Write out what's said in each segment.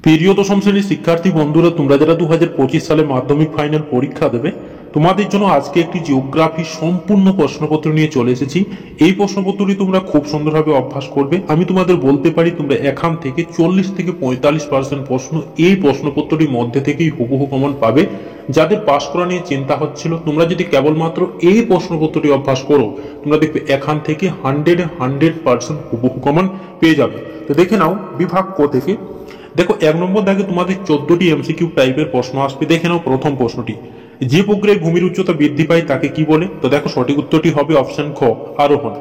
প্রিয় দশম শ্রেণীর শিক্ষার্থী বন্ধুরা, তোমরা যারা 2025 সালে মাধ্যমিক ফাইনাল পরীক্ষা দেবে, তোমাদের জন্য আজকে একটি জিওগ্রাফি সম্পূর্ণ প্রশ্নপত্র নিয়ে চলে এসেছি। এই প্রশ্নপত্রটি তোমরা খুব সুন্দরভাবে অভ্যাস করবে। আমি তোমাদের বলতে পারি তোমরা এখান থেকে 40 থেকে 45% প্রশ্ন এই প্রশ্নপত্রটির মধ্যে থেকেই হুবহু কমন পাবে। যাদের পাস করা নিয়ে চিন্তা হচ্ছিল, তোমরা যদি কেবলমাত্র এই প্রশ্নপত্রটি অভ্যাস করো, তোমরা দেখবে এখান থেকে 100% হুবহু কমন পেয়ে যাবে। তো দেখে নাও বিভাগ ক থেকে। দেখো, 1 নম্বর দাগে তোমাদের 14টি এমসিকিউ টাইপের প্রশ্ন আসবে। দেখে নাও প্রথম প্রশ্নটি, যে প্রক্রিয়ায় ভূমির উচ্চতা বৃদ্ধি পায় তাকে কি বলে? তো দেখো সঠিক উত্তরটি হবে অপশন খ, আরোহণ।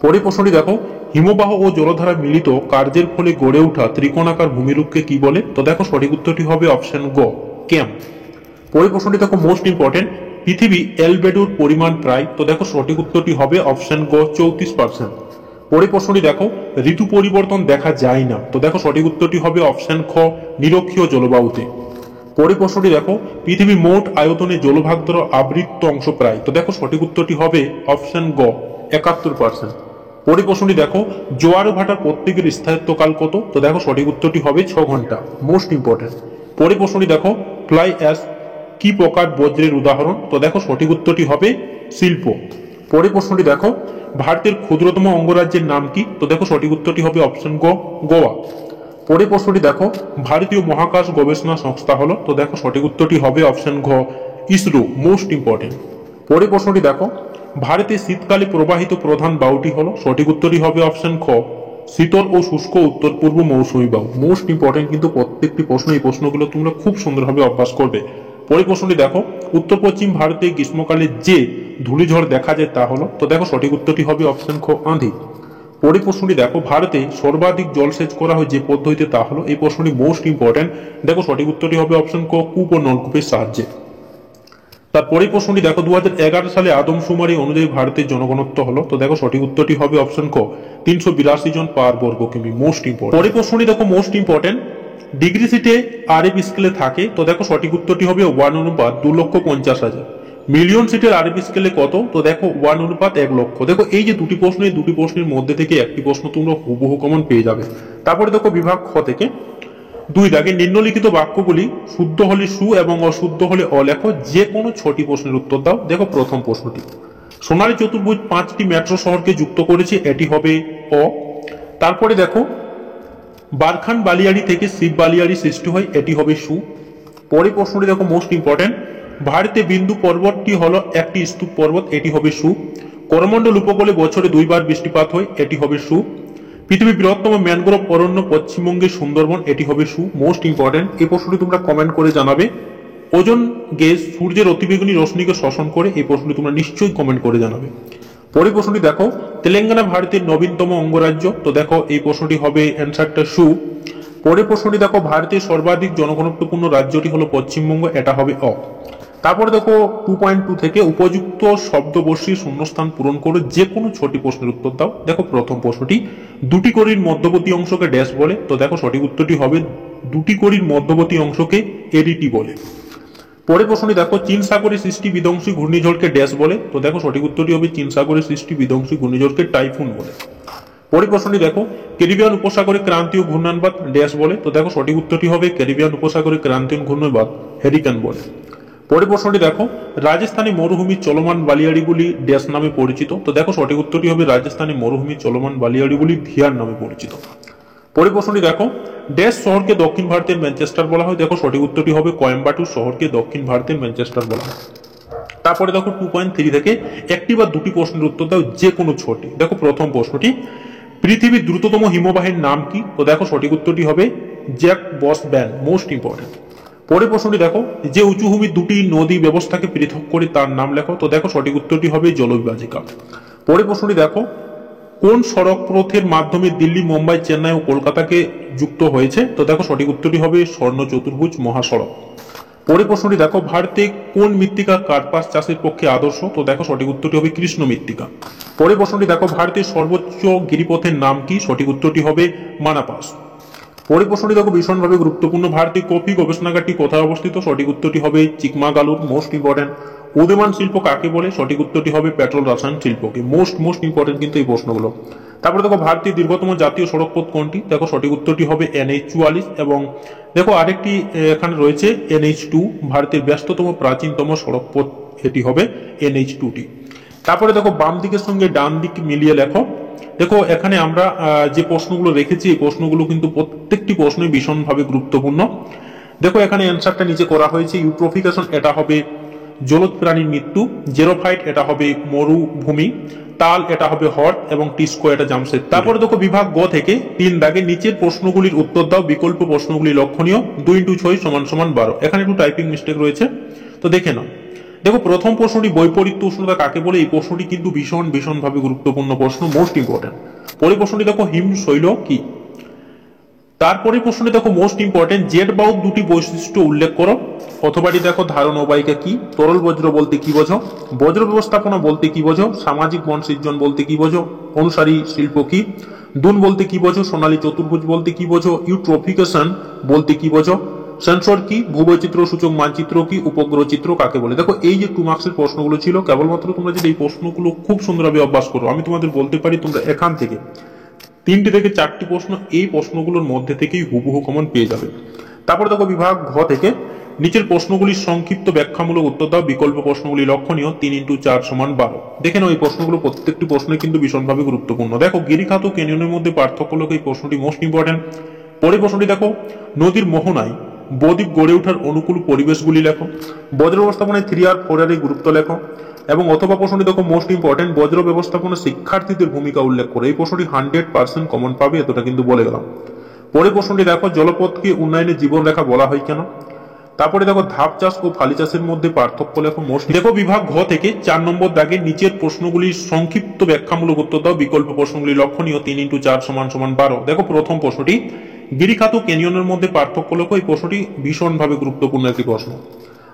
পরের প্রশ্নটি দেখো, হিমবাহ ও জলধারা মিলিত কার্যের ফলে গড়ে ওঠা ত্রিকোণাকার ভূমিরূপকে কি বলে? তো দেখো সঠিক উত্তরটি হবে অপশন গ, ক্যাম্প। পরের প্রশ্নটি দেখো মোস্ট ইম্পর্টেন্ট, পৃথিবী অ্যালবেডোর পরিমাণ প্রায়। তো দেখো সঠিক উত্তরটি হবে অপশন গ, 34%। পরের প্রশ্নটি দেখো, ঋতু পরিবর্তন দেখা যায় না। তো দেখো সঠিক উত্তরটি হবে অপশন খ, নিরক্ষীয় জলবায়ুতে। পরের প্রশ্নটি দেখো, পৃথিবীর মোট আয়তনে জলভাগ দ্বারা আবৃত অংশ প্রায়। তো দেখো সঠিক উত্তরটি হবে অপশন গ, 71%। পরের প্রশ্নটি দেখো, জোয়ার ভাটার প্রত্যেকের স্থায়িত্বকাল কত? তো দেখো সঠিক উত্তরটি হবে 6 ঘন্টা, মোস্ট ইম্পর্টেন্ট। পরের প্রশ্নটি দেখো, ফ্লাই অ্যাশ কি প্রকার বজ্রের উদাহরণ? তো দেখো সঠিক উত্তরটি হবে শিল্প। পরের প্রশ্নটি দেখো, ভারতের ক্ষুদ্রতম অঙ্গরাজ্যের নাম কি? তো দেখো সঠিক উত্তরটি হবে অপশন গ, গোয়া। পরের প্রশ্নটি দেখো, ভারতীয় মহাকাশ গবেষণা সংস্থা হলো? তো দেখো সঠিক উত্তরটি হবে অপশন ঘ, ইসরো, মোস্ট ইম্পর্টেন্ট। পরের প্রশ্নটি দেখো, ভারতে শীতকালে প্রবাহিত প্রধান বায়ুটি হলো? সঠিক উত্তরটি হবে অপশন খ, শীতল ও শুষ্ক উত্তর পূর্ব মৌসুমী বায়ু। মোস্ট ইম্পর্টেন্ট কিন্তু প্রত্যেকটি প্রশ্ন, এই প্রশ্নগুলো তোমরা খুব সুন্দরভাবে অভ্যাস করবে। পরের প্রশ্নটি দেখো, উত্তর পশ্চিম ভারতে গ্রীষ্মকালে যে ধূলিঝড় দেখা যায় তা হলো? তো দেখো সঠিক উত্তরটি হবে অপশন খ, আঁধি। পরের প্রশ্নটি দেখো, ভারতে সর্বাধিক জলসেচ করা হয় যে পদ্ধতিতে তা হলো? এই প্রশ্নটি মোস্ট ইম্পর্টেন্ট। দেখো সঠিক উত্তরটি হবে অপশন ক, কূপ ও নলকূপের সাহায্যে। তারপরের প্রশ্নটি দেখো, 2011 সালে আদমশুমারি অনুযায়ী ভারতের জনঘনত্ব হলো? তো দেখো সঠিক উত্তরটি হবে অপশন ক, 382 জন পার বর্গ কিমি, মোস্ট ইম্পর্টেন্ট। পরের প্রশ্নটি দেখো মোস্ট ইম্পর্টেন্ট, ডিগ্রি সিটে আরএফ স্কেলে থাকে? তো দেখো সঠিক উত্তরটি হবে 1:2,50,000। মিলিয়ন সিটের আরএফ স্কেলে কত? তো দেখো 1:1,00,000। দেখো এই যে দুটি প্রশ্ন, এই দুটি প্রশ্নের মধ্যে থেকে একটি প্রশ্ন তোমরা হুবহু কমন পেয়ে যাবে। তারপরে দেখো বিভাগ খ থেকে 2 দাগে, নিম্নলিখিত বাক্যগুলি শুদ্ধ হলে সু এবং অশুদ্ধ হলে অ লেখো, যে কোনো 6টি প্রশ্নের উত্তর দাও। দেখো প্রথম প্রশ্নটি, সোনালী চতুর্ভুজ 5টি মেট্রো শহরকে যুক্ত করেছে, এটি হবে অ। তারপরে দেখো, বারখান বালিয়াড়ি থেকে শিব বালিয়াড়ি সৃষ্টি হয়, এটি হবে সু। পরের প্রশ্নটি দেখো মোস্ট ইম্পর্টেন্ট, ভারতে বিন্দু পর্বতটি হলো একটি স্তূপ পর্বত, এটি হবে সু। করমণ্ডল উপকূলে বছরে 2 বার বৃষ্টিপাত হয়, এটি হবে সু। পৃথিবীর বৃহত্তম ম্যানগ্রোভ অরণ্য পশ্চিমবঙ্গের সুন্দরবন, এটি হবে সু, মোস্ট ইম্পর্টেন্ট। এই প্রশ্নটি তোমরা কমেন্ট করে জানাবে। ওজোন গ্যাস সূর্যের অতিবেগুনি রশ্মিকে শোষণ করে, এই প্রশ্নটি তোমরা নিশ্চয়ই কমেন্ট করে জানাবে। পরের প্রশ্নটি দেখো, তেলেঙ্গানা ভারতের নবীনতম অঙ্গরাজ্য? তো দেখো এই প্রশ্নটি হবে অ্যান্সারটা সু। পরের প্রশ্নটি দেখো, ভারতের সর্বাধিক জনঘনত্বপূর্ণ রাজ্যটি হলো পশ্চিমবঙ্গ, এটা হবে অ। তারপরে দেখো 2.2 থেকে উপযুক্ত শব্দবর্ষীর শূন্যস্থান পূরণ করে যে কোনো 6টি প্রশ্নের উত্তর দাও। দেখো প্রথম প্রশ্নটি, দুটি কড়ির মধ্যবর্তী অংশকে ড্যাশ বলে? তো দেখো সঠিক উত্তরটি হবে দুটি কড়ির মধ্যবর্তী অংশকে এডিটি বলে। পরের প্রশ্নটি দেখো, চীন সাগরে সৃষ্টি বিধ্বংসী ঘূর্ণিঝড়কে ড্যাশ বলে? তো দেখো সঠিক উত্তরটি হবে চীন সাগরে সৃষ্টি বিধ্বংসী ঘূর্ণিঝড়কে টাইফুন বলে। পরের প্রশ্নটি দেখো, ক্যারিবিয়ান উপসাগরে ক্রান্তীয় ঘূর্ণায়নবাদ ড্যাশ বলে? তো দেখো সঠিক উত্তরটি হবে ক্যারিবিয়ান উপসাগরে ক্রান্তীয় ঘূর্ণায়নবাদ হ্যারিকেন বলে। পরের প্রশ্নটি দেখো, রাজস্থানী মরুভূমির চলমান বালিয়াড়িগুলি ড্যাশ নামে পরিচিত? তো দেখো সঠিক উত্তরটি হবে রাজস্থানী মরুভূমির চলমান বালিয়াড়িগুলি ভিয়ার নামে পরিচিত। পরের প্রশ্নটি দেখো, ড্যাশ শহরকে দক্ষিণ ভারতের ম্যানচেস্টার বলা হয়? দেখো সঠিক উত্তরটি হবে কোয়েম্বাটুর শহরকে দক্ষিণ ভারতের ম্যানচেস্টার বলা হয়। তারপরে দেখো 2.3 থেকে একটি বা দুটি প্রশ্নের উত্তর দাও, যে কোনো 6টি। দেখো প্রথম প্রশ্নটি, পৃথিবীর দ্রুততম হিমবাহের নাম কি? তো দেখো সঠিক উত্তরটি হবে জ্যাক বস ব্যান, মোস্ট ইম্পর্টেন্ট। পরের প্রশ্নটি দেখো, যে উঁচুভূমির দুটি নদী ব্যবস্থাকে পৃথক করে তার নাম লেখো? তো দেখো সঠিক উত্তরটি হবে জলবিভাজিকা। পরের প্রশ্নটি দেখো, কোন সড়ক পথের মাধ্যমে দিল্লি, মুম্বাই, চেন্নাই ও কলকাতাকে যুক্ত হয়েছে? তো দেখো সঠিক উত্তরটি হবে স্বর্ণ চতুর্ভুজ মহাসড়ক। পরের প্রশ্নটি দেখো, ভারতে কোন মৃত্তিকা কার্পাস চাষের পক্ষে আদর্শ? তো দেখো সঠিক উত্তরটি হবে কৃষ্ণ মৃত্তিকা। পরের প্রশ্নটি দেখো, ভারতের সর্বোচ্চ গিরিপথের নাম কি? সঠিক উত্তরটি হবে মানাপাস। পরের প্রশ্নটি দেখো ভীষণভাবে গুরুত্বপূর্ণ, ভারতীয় কফি গবেষণাগারটি কোথায় অবস্থিত? সঠিক উত্তরটি হবে চিকমাগালুর, মোস্ট ইম্পর্টেন্ট। উদীয়মান শিল্প কাকে বলে? সঠিক উত্তরটি হবে পেট্রোল রসায়ন শিল্পকে। মোস্ট ইম্পর্টেন্ট কিন্তু এই প্রশ্নগুলো। তারপরে দেখো ভারতীয় দীর্ঘতম জাতীয় সড়ক পথ কোনটি? দেখো সঠিক উত্তরটি হবে NH-44। এবং দেখো আরেকটি এখানে রয়েছে NH-2, ভারতের ব্যস্ততম প্রাচীনতম সড়ক পথ এটি হবে NH-2টি। তারপরে দেখো বাম দিকের সঙ্গে ডান দিক মিলিয়ে লেখো। দেখো এখানে আমরা যে প্রশ্নগুলো রেখেছি এই প্রশ্নগুলো কিন্তু প্রত্যেকটি প্রশ্নই ভীষণভাবে গুরুত্বপূর্ণ। দেখো এখানে অ্যান্সারটা নিচে করা হয়েছে। ইউট্রোফিকেশন এটা হবে জলজ প্রাণীর মৃত্যু, জেরোফাইট এটা হবে মরুভূমি, তাল এটা হবে হ্রদ, এবং টিস্কো এটা জামশেদ। তারপরে দেখো বিভাগ গ থেকে 3 দাগে নিচের প্রশ্নগুলির উত্তর দাও, বিকল্প প্রশ্নগুলি লক্ষণীয়। 2 × 6 = 12। এখানে একটু টাইপিং মিস্টেক রয়েছে, তো দেখে নাও। দেখো প্রথম প্রশ্নটি বৈপরীত্য উষ্ণতা কাকে বলে? এই প্রশ্নটি কিন্তু ভীষণভাবে গুরুত্বপূর্ণ প্রশ্ন, মোস্ট ইম্পর্টেন্ট। পরের প্রশ্নটি দেখো হিমশৈল কি? তারপরে প্রশ্নটি দেখো মোস্ট ইম্পর্টেন্ট, জেট বায়ুর 2টি বৈশিষ্ট্য উল্লেখ করো। অথবাটি দেখো ধারণ অবাহিকা কি? তরল বজ্র বলতে কি বোঝো? বজ্র ব্যবস্থাপনা বলতে কি বোঝো? সামাজিক বন সৃজন বলতে কি বোঝো? অনুসারী শিল্প কি? দুন বলতে কি বোঝো? সোনালী চতুর্ভুজ বলতে কি বোঝো? ইউট্রোফিকেশন বলতে কি বোঝো? সেন্সর কি? ভূবৈচিত্র সূচক মানচিত্র কি? উপগ্রহ চিত্র কাকে বলে? দেখো এই যে 2 মার্কসের প্রশ্নগুলো ছিল, কেবলমাত্র তোমরা যদি এই প্রশ্নগুলো খুব সুন্দরভাবে অভ্যাস করো, আমি তোমাদের বলতে পারি তোমরা এখান থেকে 3টি থেকে 4টি প্রশ্ন এই প্রশ্নগুলোর মধ্যে থেকেই হুবহু কমন পেয়ে যাবে। তারপর দেখো বিভাগ ঘ থেকে নিচের প্রশ্নগুলির সংক্ষিপ্ত ব্যাখ্যামূলক উত্তর দাও, বিকল্প প্রশ্নগুলি লক্ষণীয়। 3 × 4 = 12। দেখে নাও এই প্রশ্নগুলো প্রত্যেকটি প্রশ্নই কিন্তু ভীষণভাবে গুরুত্বপূর্ণ। দেখো গিরিখাত ও ক্যানিয়নের মধ্যে পার্থক্য হলো, এই প্রশ্নটি মোস্ট ইম্পর্টেন্ট। পরের প্রশ্নটি দেখো নদীর মোহনায় বদ্বীপ গড়ে ওঠার অনুকূল পরিবেশগুলি লেখো। বজ্র ব্যবস্থাপনায় 3R 4R এর গুরুত্ব লেখো। এবং অথবা প্রশ্নটি দেখো মোস্ট ইম্পর্টেন্ট, বজ্র ব্যবস্থাপনা শিক্ষার্থীদের ভূমিকা উল্লেখ করে। এই প্রশ্নটি 100% কমন পাবে, এতটা কিন্তু বলে গেলাম। পরের প্রশ্নটি দেখো জলপথকে উন্নয়নের জীবনরেখা বলা হয় কেন? তারপরে দেখো ধাপ চাষ ও ফালি চাষের মধ্যে পার্থক্য লেখো। মোস্ট দেখো বিভাগ ঘ থেকে 4 নম্বর দাগে নিচের প্রশ্নগুলির সংক্ষিপ্ত ব্যাখ্যামূলক উত্তর দাও, বিকল্প প্রশ্নগুলি লক্ষণীয়। 3 × 4 = 12। দেখো প্রথম প্রশ্নটি গিরিখাত ও ক্যানিয়নের মধ্যে পার্থক্য লেখো। এই প্রশ্নটি ভীষণভাবে গুরুত্বপূর্ণ একটি প্রশ্ন।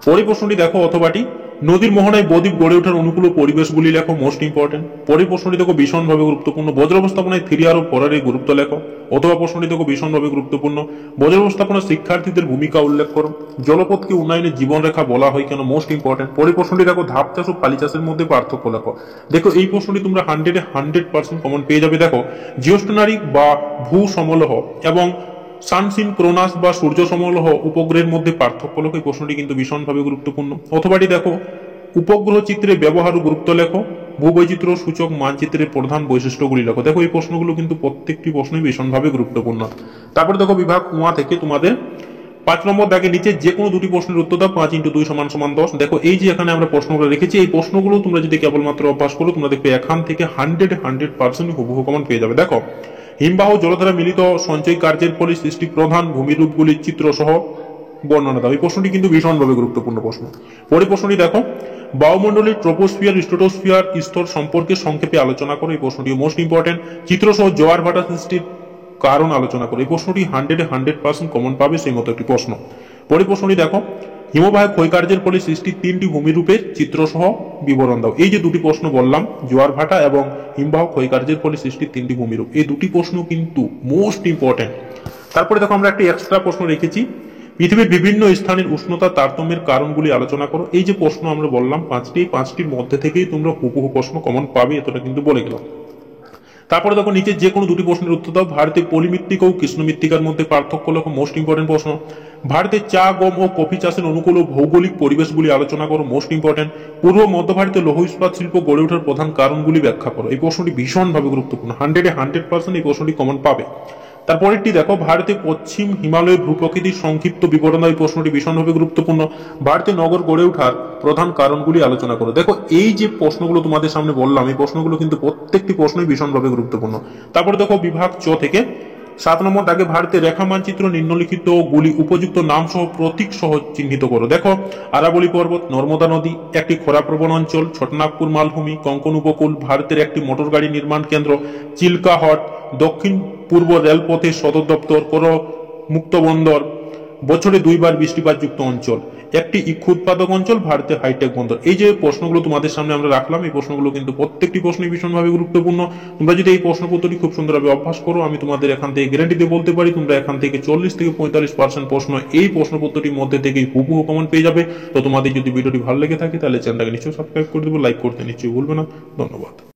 পরের প্রশ্নটি দেখো অথবাটি নদীর মোহনায় বদ্বীপ গড়ে ওঠার অনুকূল পরিবেশগুলি লেখো। Most important. পরের প্রশ্নটি দেখো ভীষণভাবে গুরুত্বপূর্ণ, বজ্র ব্যবস্থাপনায় 3R ও 4R এর গুরুত্ব লেখো। অথবা প্রশ্নটি দেখো ভীষণভাবে গুরুত্বপূর্ণ, বজ্র ব্যবস্থাপনা শিক্ষার্থীদের ভূমিকা উল্লেখ করো। জলপথকে উন্নয়নের জীবনরেখা বলা হয় কেন? Most important. পরের প্রশ্নটি দেখো ধাপ চাষ ও ফালি চাষের মধ্যে পার্থক্য লেখো। দেখো এই প্রশ্নটি তোমরা 100% কমন পেয়ে যাবে। দেখো জিওস্টেনারি বা ভূ সমলহ এবং সানসিনক্রোনাস বা সূর্য সমলহ উপগ্রহের মধ্যে পার্থক্য লেখো। এই প্রশ্নটি কিন্তু ভীষণভাবে গুরুত্বপূর্ণ। অথবাটি দেখো উপগ্রহ চিত্রে ব্যবহার ও গুরুত্ব লেখো। ভূবৈচিত্র সূচক মানচিত্রের প্রধান বৈশিষ্ট্যগুলি লেখো। দেখো এই প্রশ্নগুলো কিন্তু প্রত্যেকটি প্রশ্নই ভীষণভাবে গুরুত্বপূর্ণ। তারপরে দেখো বিভাগ উয়া থেকে তোমাদের 5 নম্বর দাগে নিচে যে কোনো 2টি প্রশ্নের উত্তর দাও। 5 × 2 = 10। দেখো এই যে এখানে আমরা প্রশ্নগুলো রেখেছি, এই প্রশ্নগুলো তোমরা যদি কেবলমাত্র অভ্যাস করো, তোমরা দেখবে এখান থেকে 100% হুবহু কমন পেয়ে যাবে। দেখো হিমবাহ জলধারা মিলিত সঞ্চয় কার্যের ফলে সৃষ্টি প্রধান ভূমিরূপগুলির চিত্র সহ বর্ণনা দাও। এই প্রশ্নটি কিন্তু ভীষণভাবে গুরুত্বপূর্ণ প্রশ্ন। পরের প্রশ্নটি দেখো বায়ুমণ্ডলের ট্রোপোস্ফিয়ার স্ট্রাটোস্ফিয়ার স্তর সম্পর্কে সংক্ষেপে আলোচনা করো। এই প্রশ্নটি মোস্ট ইম্পর্টেন্ট। চিত্র সহ জোয়ার ভাটা সৃষ্টির কারণ আলোচনা করো। এই প্রশ্নটি 100% কমন পাবে, সেই মতো একটি প্রশ্ন। পরের প্রশ্নটি দেখো হিমবাহ ক্ষয়কার্যের ফলে সৃষ্টি 3টি ভূমিরূপের চিত্র সহ বিবরণ দাও। এই যে 2টি প্রশ্ন বললাম, জোয়ার ভাটা এবং হিমবাহ ক্ষয়কার্যের ফলে সৃষ্টি 3টি ভূমিরূপ, এই 2টি প্রশ্ন কিন্তু মোস্ট ইম্পর্টেন্ট। তারপরে দেখো আমরা একটি এক্সট্রা প্রশ্ন রেখেছি, পৃথিবীর বিভিন্ন স্থানের উষ্ণতা তারতম্যের কারণগুলি আলোচনা করো। এই যে প্রশ্ন আমরা বললাম 5টির মধ্যে থেকেই তোমরা হুবহু প্রশ্ন কমন পাবে, এতটা কিন্তু বলে গেলাম। তারপরে দেখো নিচে যে কোনো 2টি প্রশ্নের উত্তর দাও। ভারতের পলিমৃত্তিকা ও কৃষ্ণ মৃত্তিকার মধ্যে পার্থক্য লেখো। মোস্ট ইম্পর্টেন্ট প্রশ্ন। ভারতের চা, গম ও কফি চাষের অনুকূল ও ভৌগোলিক পরিবেশগুলি আলোচনা করো। Most important. পূর্ব মধ্য ভারতে লৌহ ইস্পাত শিল্প গড়ে ওঠার প্রধান কারণগুলি ব্যাখ্যা করো। এই প্রশ্নটি ভীষণভাবে গুরুত্বপূর্ণ, 100% এই প্রশ্নটি কমন পাবে। তারপরেরটি দেখো ভারতের পশ্চিম হিমালয়ের ভূপ্রকৃতির সংক্ষিপ্ত বিবরণ। এই প্রশ্নটি ভীষণভাবে গুরুত্বপূর্ণ। ভারতের নগর গড়ে ওঠার প্রধান কারণগুলি আলোচনা করো। দেখো এই যে প্রশ্নগুলো তোমাদের সামনে বললাম, এই প্রশ্নগুলো কিন্তু প্রত্যেকটি প্রশ্নই ভীষণভাবে গুরুত্বপূর্ণ। তারপরে দেখো বিভাগ চ থেকে 7 নম্বর দাগে ভারতের রেখা মানচিত্র নিম্নলিখিত গুলি উপযুক্ত নাম সহ প্রতীক সহ চিহ্নিত করো। দেখো আরাবলী পর্বত, নর্মদা নদী, একটি খরাপ্রবণ অঞ্চল, ছোটনাগপুর মালভূমি, কঙ্কন উপকূল, ভারতের একটি মোটর গাড়ি নির্মাণ কেন্দ্র, চিল্কা হ্রদ, দক্ষিণ পূর্ব রেলপথের সদর দপ্তর, করো মুক্ত বন্দর, বছরে 2 বার বৃষ্টিপাতযুক্ত অঞ্চল। একটি ইক্ষু উৎপাদক অঞ্চল ভারতের হাইটেক বন্দর। এই যে প্রশ্নগুলো তোমাদের সামনে আমরা রাখলাম, এই প্রশ্নগুলো কিন্তু প্রত্যেকটি প্রশ্নই ভীষণভাবে গুরুত্বপূর্ণ। তোমরা যদি এই প্রশ্নপত্রটি খুব সুন্দরভাবে অভ্যাস করো, আমি তোমাদের এখান থেকে গ্যারান্টি দিয়ে বলতে পারি তোমরা এখান থেকে 40 থেকে 45% প্রশ্ন এই প্রশ্নপত্রটির মধ্যে থেকেই হুবহু কমন পেয়ে যাবে। তো তোমাদের যদি ভিডিওটি ভালো লেগে থাকে তাহলে চ্যানেলটাকে নিশ্চয়ই সাবস্ক্রাইব করে দেবো, লাইক করতে নিশ্চয়ই ভুলবে না। ধন্যবাদ।